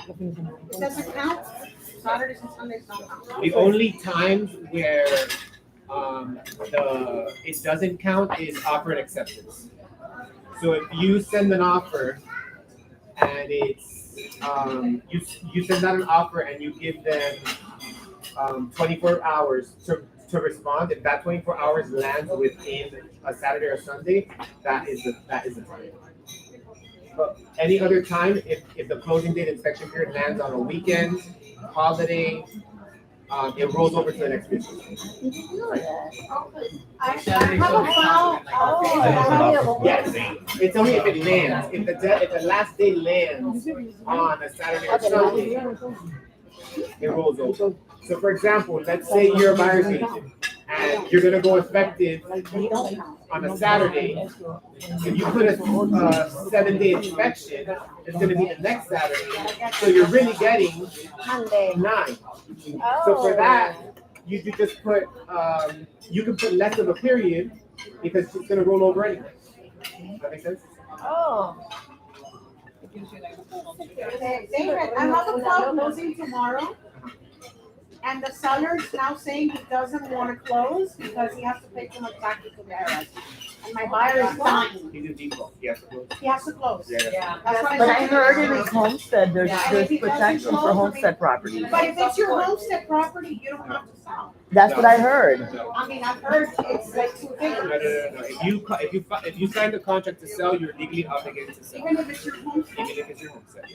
It doesn't count. Saturdays and Sundays don't count. The only times where it doesn't count is offer and acceptance. So if you send an offer and it's you send out an offer and you give them 24 hours to respond, if that 24 hours lands within a Saturday or Sunday, that is the time. But any other time, if the closing date inspection period lands on a weekend, holiday, it rolls over to the next business. I have a file. Yes, it's only if it lands. If the last day lands on a Saturday or Sunday, it rolls over. So for example, let's say you're a buyer's agent and you're gonna go effective on a Saturday. If you put a 7-day inspection, it's gonna be the next Saturday. So you're really getting Monday. 9. Oh. So for that, you could just put, you can put less of a period because it's gonna roll over anyway. That makes sense? Oh. Okay, David, I have a file closing tomorrow. And the seller is now saying he doesn't want to close because he has to pay too much taxes to the IRS. And my buyer is dying. He's in default. He has to close. He has to close. Yeah. That's what But I I said. heard in his homestead, there's Yeah, and if he doesn't protection for close, homestead properties. But if it's your homestead property, you don't have to sell. That's what I heard. I mean, I've heard it's like 2 No. figures. If you sign the contract to sell, you're legally obligated to sell. Even if it's your homestead. Even if it's your homestead.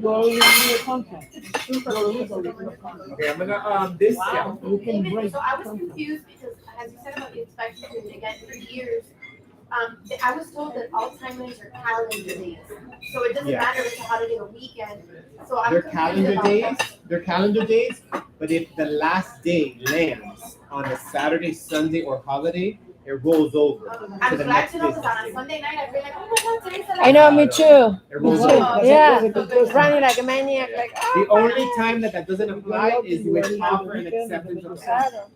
Well, you need a contract. Okay, I'm gonna this. Yeah. You can David, break. so I was confused because, as you said about the inspection period, again, for years, I was told that all time limits are calendar days. So it doesn't Yeah. matter if it's a holiday or weekend. So I'm They're confused calendar about days. that. They're calendar days. But if the last day lands on a Saturday, Sunday, or holiday, it rolls over I to was the glad next to know because business. on a Sunday night, I feel like, oh my God, today's the last I know, day. me too. It rolls Me too. over. Yeah. Running like a maniac, like, The oh. only time that doesn't apply is with offer and acceptance of offer.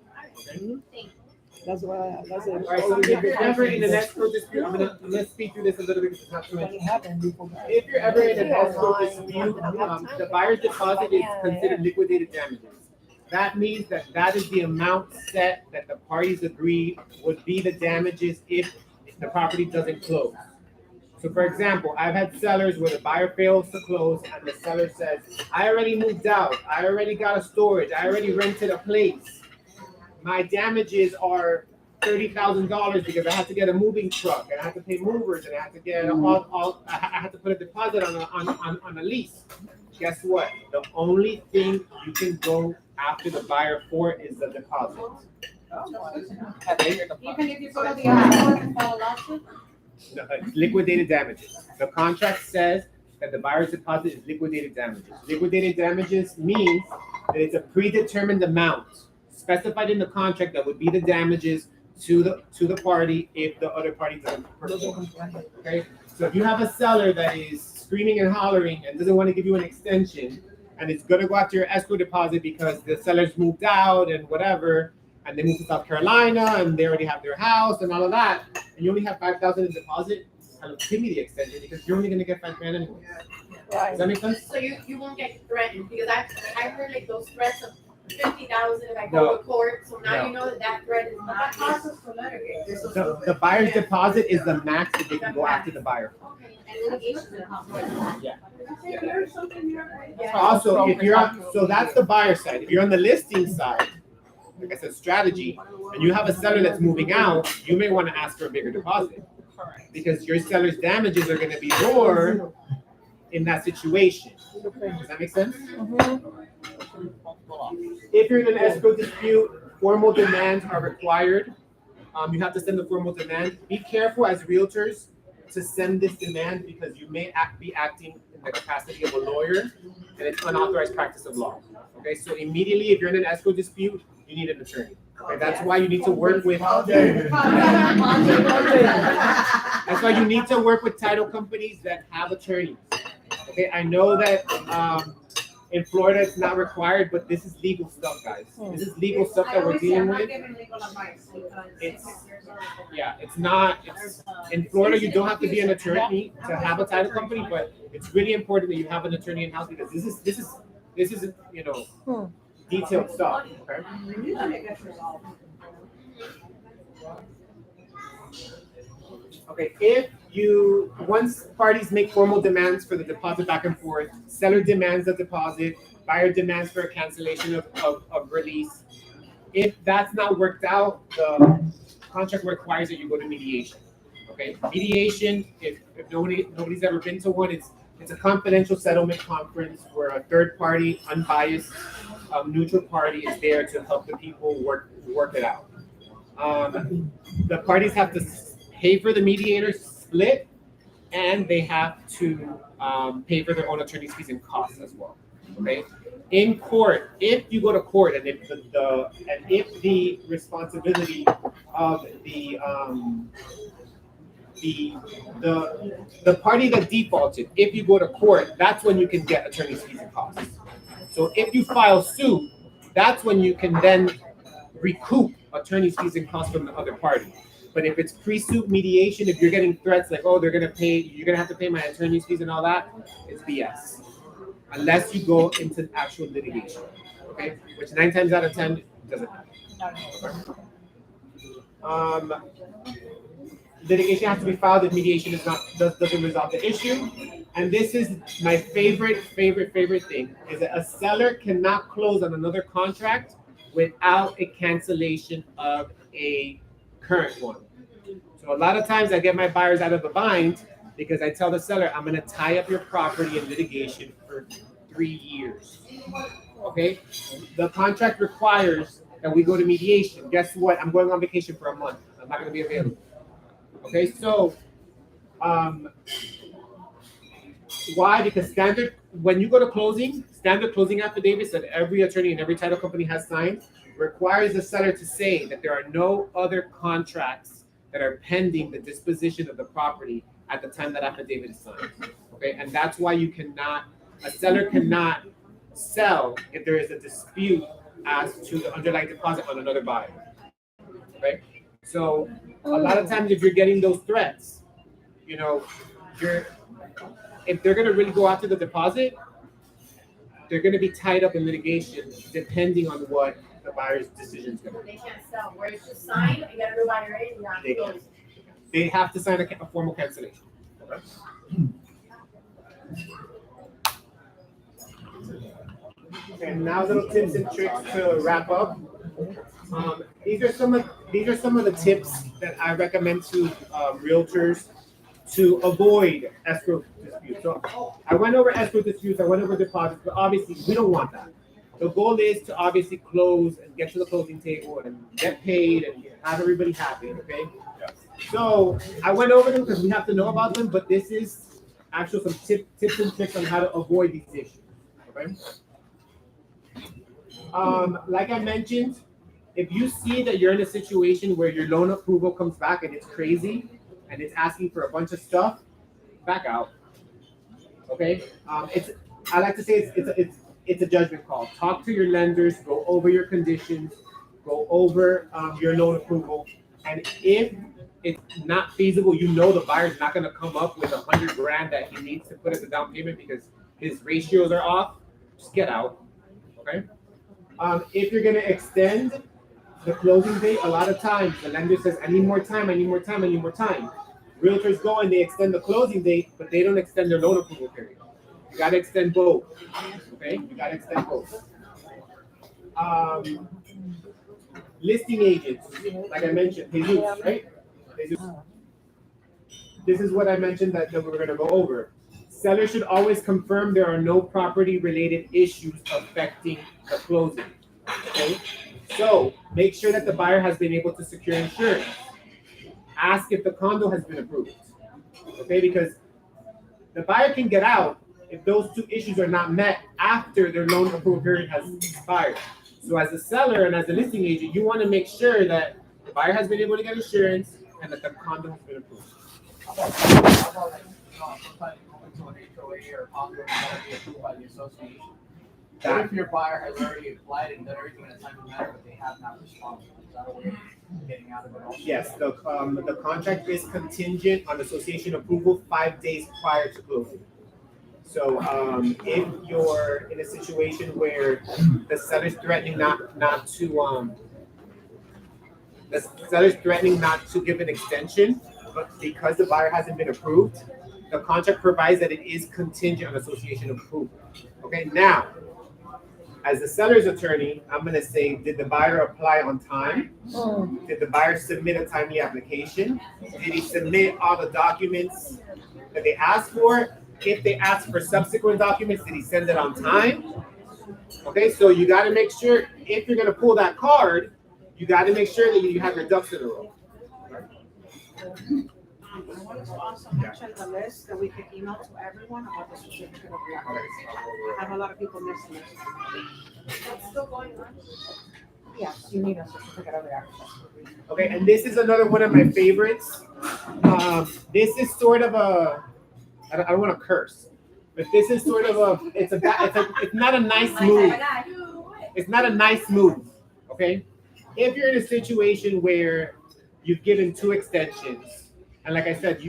That's why, that's it. All right, so if you're ever in an escrow dispute, let's speed through this a little bit because it's not too When much. it happened, we forgot. If you're ever in an escrow dispute, the buyer's deposit is considered liquidated damages. That means that is the amount set that the parties agree would be the damages if the property doesn't close. So for example, I've had sellers where the buyer fails to close and the seller says, I already moved out, I already got a storage, I already rented a place. My damages are $30,000 because I had to get a moving truck and I had to pay movers and I had to get I had to put a deposit on a lease. Guess what? The only thing you can go after the buyer for is the deposit. Even if you go to the other court and file a lawsuit? No, it's liquidated damages. The contract says that the buyer's deposit is liquidated damages. Liquidated damages means that it's a predetermined amount specified in the contract that would be the damages to the party if the other party doesn't perform. Okay, so if you have a seller that is screaming and hollering and doesn't want to give you an extension, and it's gonna go after your escrow deposit because the seller's moved out and whatever, and they moved to South Carolina and they already have their house and all of that, and you only have $5,000 in deposit, give me the extension because you're only gonna get $5,000 anyway. Does that make sense? So you won't get threatened, because I heard like those threats of 50,000 if I go to court, so now you know that threat is not. The buyer's deposit is the max that they can go after the buyer. Okay, and litigation is possible. Yeah. Also, if you're on, so that's the buyer side. If you're on the listing side, like I said, strategy, and you have a seller that's moving out, you may want to ask for a bigger deposit because your seller's damages are going to be more in that situation. Does that make sense? If you're in an escrow dispute, formal demands are required. You have to send the formal demand. Be careful as realtors to send this demand because you may be acting in the capacity of a lawyer and it's unauthorized practice of law. Okay, so immediately if you're in an escrow dispute, you need an attorney. Okay, that's why you need to work with that's why you need to work with title companies that have attorneys. Okay, I know that in Florida it's not required, but this is legal stuff, guys. This is legal stuff that we're dealing with. It's not. In Florida, you don't have to be an attorney to have a title company, but it's really important that you have an attorney in house because this is detailed stuff. Okay, if once parties make formal demands for the deposit back and forth, seller demands the deposit, buyer demands for a cancellation of release. If that's not worked out, the contract requires that you go to mediation. Okay, mediation, if nobody's ever been to one, it's a confidential settlement conference where a third party, unbiased, neutral party is there to help the people work it out. The parties have to pay for the mediator's split, and they have to pay for their own attorney's fees and costs as well. Okay. In court, if you go to court and if the responsibility of the party that defaulted, if you go to court, that's when you can get attorney's fees and costs. So if you file suit, that's when you can then recoup attorney's fees and costs from the other party. But if it's pre-suit mediation, if you're getting threats like, oh, you're gonna have to pay my attorney's fees and all that, it's BS. Unless you go into actual litigation, okay? Which 9 times out of 10 doesn't happen. Litigation has to be filed if mediation doesn't resolve the issue. And this is my favorite thing, is that a seller cannot close on another contract without a cancellation of a current one. So a lot of times I get my buyers out of a bind because I tell the seller, I'm going to tie up your property in litigation for 3 years. Okay? The contract requires that we go to mediation. Guess what? I'm going on vacation for a month. I'm not going to be available. Okay? So, why? Because when you go to closing, standard closing affidavits that every attorney and every title company has signed requires the seller to say that there are no other contracts that are pending the disposition of the property at the time that affidavit is signed. Okay, and that's why a seller cannot sell if there is a dispute as to the underlying deposit on another buyer. Right? So a lot of times if you're getting those threats, if they're gonna really go after the deposit, they're gonna be tied up in litigation depending on what the buyer's decision is gonna be. They can't sell, where it's just signed, you got everybody ready, They have to sign a formal cancellation. And now little tips and tricks to wrap up. These are some of the tips that I recommend to realtors to avoid escrow disputes. So I went over escrow disputes, I went over deposits, but obviously we don't want that. The goal is to obviously close and get to the closing table and get paid and have everybody happy, okay? So I went over them because we have to know about them, but this is actually some tips and tricks on how to avoid these issues, okay? Like I mentioned, if you see that you're in a situation where your loan approval comes back and it's crazy and it's asking for a bunch of stuff, back out. Okay? I like to say it's a judgment call. Talk to your lenders, go over your conditions, go over your loan approval, and if it's not feasible, you know the buyer's not going to come up with $100,000 that he needs to put as a down payment because his ratios are off. Just get out. Okay? If you're going to extend the closing date, a lot of times the lender says, I need more time, I need more time, I need more time. Realtors go and they extend the closing date, but they don't extend their loan approval period. You got to extend both. Okay? You got to extend both. Listing agents, like I mentioned, Jesus, right? Jesus. This is what I mentioned that we're going to go over. Sellers should always confirm there are no property-related issues affecting the closing. Okay? So make sure that the buyer has been able to secure insurance. Ask if the condo has been approved. Okay? Because the buyer can get out if those two issues are not met after their loan approval period has expired. So as a seller and as a listing agent, you want to make sure that the buyer has been able to get insurance and that the condo has been approved. Sometimes you go into an HOA or condo and gotta be approved by the association. What if your buyer has already applied and done everything in a timely manner, but they have not responded? Is that a way of getting out of it also? Yes, the contract is contingent on association approval 5 days prior to closing. So if you're in a situation where the seller's threatening not to give an extension, but because the buyer hasn't been approved, the contract provides that it is contingent on association approval. Okay, now, as the seller's attorney, I'm going to say, did the buyer apply on time? Did the buyer submit a timely application? Did he submit all the documents that they asked for? If they asked for subsequent documents, did he send it on time? Okay, so you got to make sure, if you're going to pull that card, you got to make sure that you have your ducks in a row. I wanted to also mention the list that we could email to everyone about the certificate of occupancy. I have a lot of people missing this. That's still going on. Yes, you need a certificate of occupancy. Okay, and this is another one of my favorites. This is sort of a, I don't want to curse, but this is sort of it's not a nice move. It's not a nice move, okay? If you're in a situation where you've given 2 extensions, and like I said,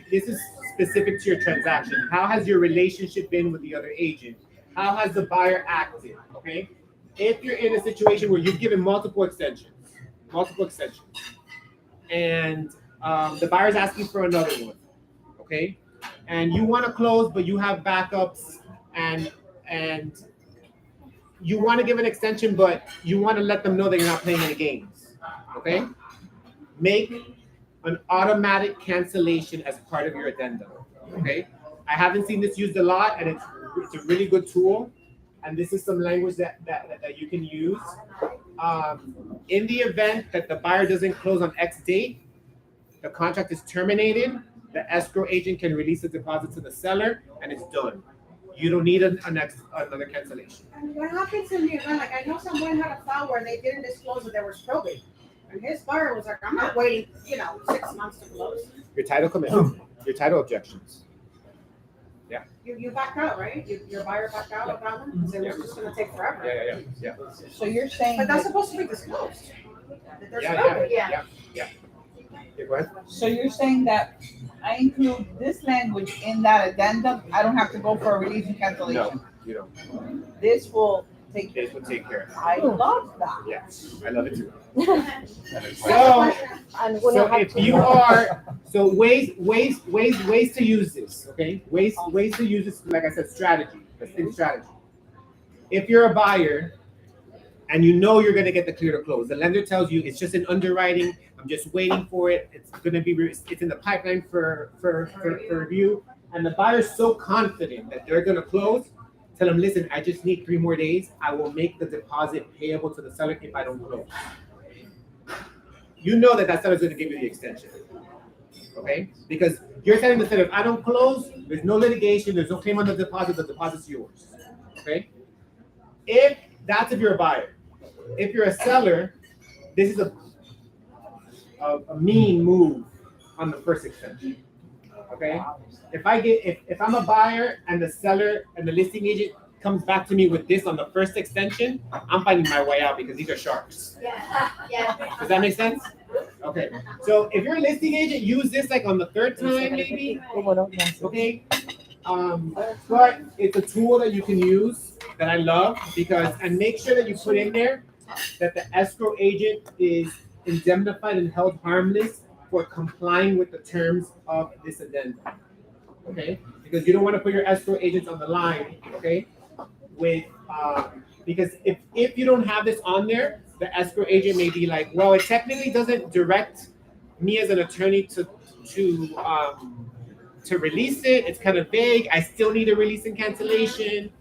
this is specific to your transaction. How has your relationship been with the other agent? How has the buyer acted, okay? If you're in a situation where you've given multiple extensions, and the buyer's asking for another one, okay? And you want to close, but you have backups, and you want to give an extension, but you want to let them know that you're not playing any games, okay? Make an automatic cancellation as part of your addendum, okay? I haven't seen this used a lot, and it's a really good tool, and this is some language that you can use. In the event that the buyer doesn't close on X date, the contract is terminated, the escrow agent can release the deposit to the seller, and it's done. You don't need another cancellation. And what happens in the event, like I know someone had a file where they didn't disclose that there was probate. And his buyer was like, I'm not waiting, 6 months to close. Your title commitment, your title objections. Yeah. You backed out, right? Your buyer backed out of that one? Because it was just gonna take forever. Yeah. So you're saying. But that's supposed to be disclosed. That there's Yeah. probate. Yeah, go ahead. So you're saying that I include this language in that addendum, I don't have to go for a release and cancellation? No, you don't. This will take care. This would take care of it. I love that. Yeah, I love it too. So, And when so I have if to- you are, so ways to use this, okay? Ways to use this, like I said, strategy. Let's think strategy. If you're a buyer and you know you're gonna get the clear to close, the lender tells you it's just in underwriting, I'm just waiting for it, it's gonna be, it's in the pipeline for review, and the buyer's so confident that they're gonna close, tell them, listen, I just need 3 more days, I will make the deposit payable to the seller if I don't close. You know that seller's gonna give you the extension, okay? Because you're telling the seller, if I don't close, there's no litigation, there's no claim on the deposit's yours, okay? If you're a buyer. If you're a seller, this is a mean move on the first extension, okay? If I'm a buyer and the seller and the listing agent comes back to me with this on the first extension, I'm finding my way out because these are sharks. Yeah. Does that make sense? Okay. So if you're a listing agent, use this like on the 3rd time maybe, okay? But it's a tool that you can use that I love and make sure that you put in there that the escrow agent is indemnified and held harmless for complying with the terms of this addendum, okay? Because you don't want to put your escrow agents on the line, okay? Because if you don't have this on there, the escrow agent may be like, well, it technically doesn't direct me as an attorney to release it. It's kind of vague. I still need a release and cancellation.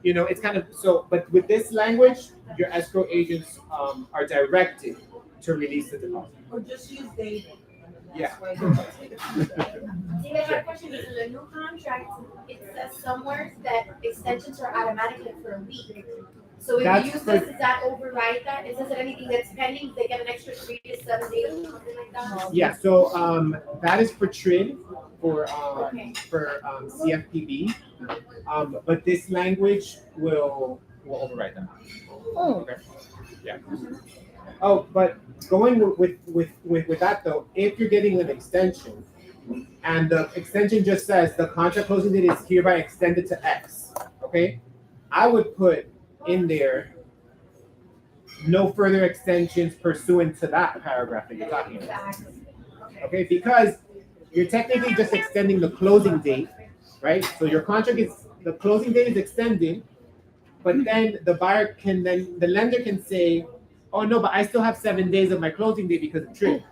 You know, it's kind of so. But with this language, your escrow agents are directed to release the deposit. Or just use David. Yeah. See, my question is, in the new contract, it says somewhere that extensions are automatically for a week. So if That's you use for- this, does that override that? It says that anything that's pending, they get an extra 3 to 7 days or something like that? Yeah. So that is for TRID, for Okay. CFPB. But this language will override that. Okay. Yeah. Oh, but going with that though, if you're getting an extension, and the extension just says the contract closing date is hereby extended to X, okay? I would put in there no further extensions pursuant to that paragraph that you're talking about. Okay, because you're technically just extending the closing date, right? So your contract the closing date is extended, but then the lender can say, oh no, but I still have 7 days of my closing date because of TRID,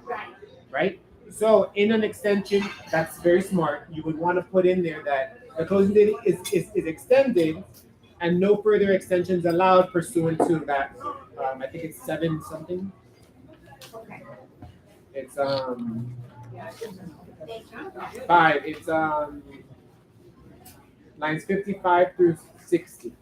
right? So in an extension, that's very smart. You would want to put in there that the closing date is extended and no further extensions allowed pursuant to that. I think it's 7 something. Okay. It's 5. It's lines 55 through 60.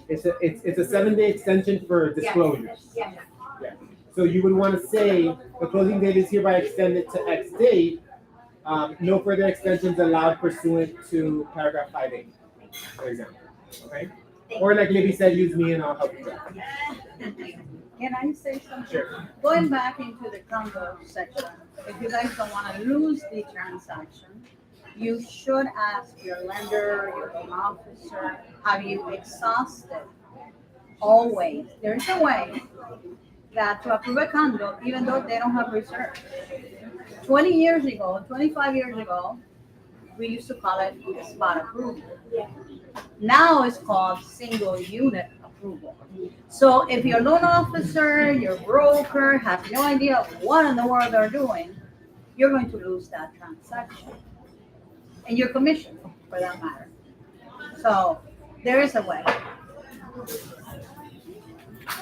It's a 7-day extension for disclosures. Yes. Yeah. So you would want to say the closing date is hereby extended to X date. No further extensions allowed pursuant to paragraph 5A, for example. Okay. Or like Libby said, use me and I'll help you out. Can I say something? Sure. Going back into the condo section, if you guys don't want to lose the transaction, you should ask your lender, your loan officer, have you exhausted? Always, there's a way that to approve a condo, even though they don't have reserve. 20 years ago, 25 years ago, we used to call it spot approval. Now it's called single unit approval. So if your loan officer, your broker have no idea what in the world they're doing, you're going to lose that transaction. And your commission, for that matter. So there is a way.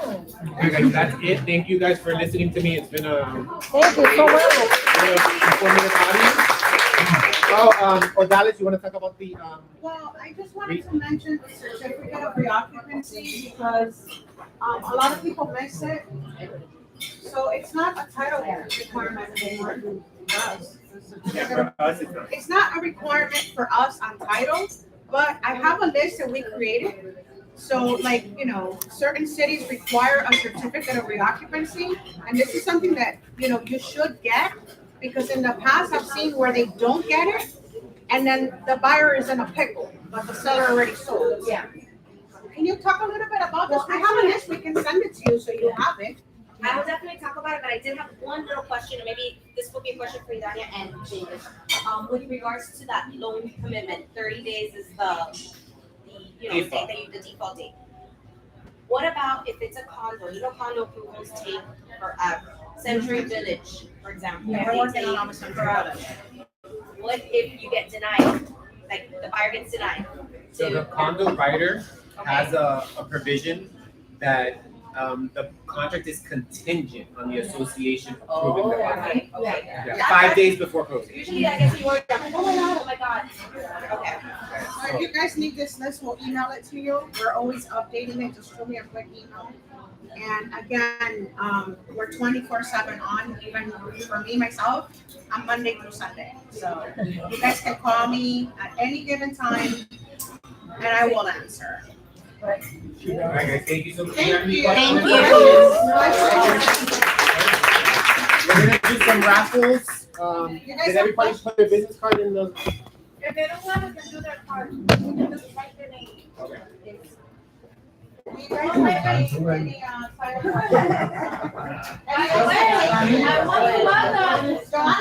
Okay, guys, that's it. Thank you guys for listening to me. It's been a Thank you so much. informative audience. Oh, Odalis, you want to talk about the Well, I just wanted to mention the certificate of reoccupancy because a lot of people miss it. So it's not a title requirement anymore for us. for us? It's not. It's not a requirement for us on title, but I have a list that we created. So like, certain cities require a certificate of reoccupancy. And this is something that, you should get, because in the past I've seen where they don't get it. And then the buyer is in a pickle, but the seller already sold. Yeah. Can you talk a little bit about this? We have a list, we can send it to you so you have it. I will definitely talk about it, but I did have one little question, and maybe this will be a question for Idania and David. With regards to that loan commitment, 30 days is the Default. date that the default date. What about if it's a condo? You know, condo approvals take forever. Century Village, for example. Yeah, they we're working take on Century forever. Village. What if you get denied? Like the buyer gets denied? So the condo writer Okay. has a provision that the contract is contingent on the association approving the contract. Okay. Yeah, 5 days before closing. Usually I get you worried, I'm like, oh my god. Okay. So if you guys need this list, we'll email it to you. We're always updating it, just shoot me a quick email. And again, we're 24/7 on, even for me, myself, I'm Monday through Sunday. So you guys can call me at any given time and I will answer. All right, guys, thank you so much. Thank you. Thank you. We're gonna do some raffles. You guys Did have everybody put their business card in the? If they don't have it, then do their card. Just write their name. Okay. You guys have any I want to love them. Joanna,